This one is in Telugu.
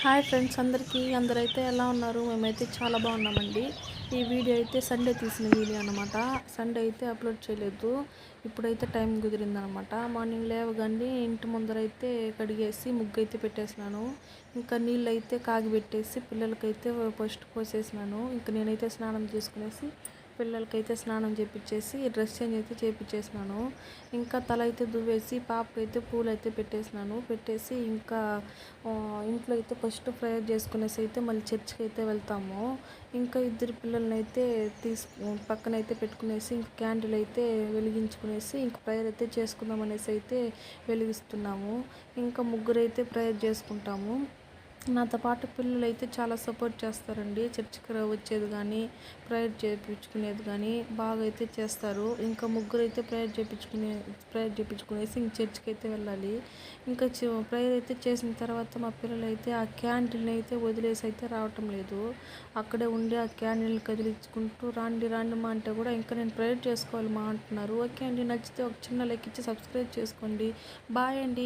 హాయ్ ఫ్రెండ్స్ అందరైతే ఎలా ఉన్నారు? మేమైతే చాలా బాగున్నామండి. ఈ వీడియో అయితే సండే తీసిన వీడియో అనమాట. సండే అయితే అప్లోడ్ చేయలేదు. ఇప్పుడైతే టైం కుదిరిందనమాట. మార్నింగ్ లేవగానే ఇంటి ముందరైతే కడిగేసి ముగ్గు అయితే పెట్టేసినాను. ఇంకా నీళ్ళు అయితే కాగిపెట్టేసి పిల్లలకైతే ఫస్ట్ పోసేసినాను. ఇంకా నేనైతే స్నానం చేసుకునేసి పిల్లలకైతే స్నానం చేపించేసి డ్రెస్ చేంజ్ అయితే చేపించేసినాను. ఇంకా తల అయితే దువ్వేసి పాపకైతే పూలు అయితే పెట్టేసి ఇంకా ఇంట్లో అయితే ఫస్ట్ ప్రేయర్ చేసుకునేసి అయితే మళ్ళీ చర్చికి అయితే వెళ్తాము. ఇంకా ఇద్దరు పిల్లల్ని అయితే పక్కనైతే పెట్టుకునేసి ఇంక క్యాండిల్ అయితే వెలిగించుకునేసి ఇంక ప్రేయర్ అయితే చేసుకుందాం అనేసి అయితే వెలిగిస్తున్నాము. ఇంకా ముగ్గురు అయితే ప్రేయర్ చేసుకుంటాము. నాతో పాటు పిల్లలు అయితే చాలా సపోర్ట్ చేస్తారండి. చర్చికి వచ్చేది కానీ ప్రేయర్ చేయించుకునేది కానీ బాగా అయితే చేస్తారు. ఇంకా ముగ్గురు అయితే ప్రేయర్ చేయించుకునేసి ఇంక చర్చికి అయితే వెళ్ళాలి. ఇంకా ప్రేయర్ అయితే చేసిన తర్వాత మా పిల్లలు అయితే ఆ క్యాండిల్ని అయితే వదిలేసి అయితే రావటం లేదు. అక్కడే ఉండి ఆ క్యాండిల్ని కదిలించుకుంటూ రాండి రాండి మా అంటే కూడా ఇంకా నేను ప్రేయర్ చేసుకోవాలి మా అంటున్నారు. ఓకే అండి, నచ్చితే ఒక చిన్న లైక్ ఇచ్చి సబ్స్క్రైబ్ చేసుకోండి. బాయ్ అండి.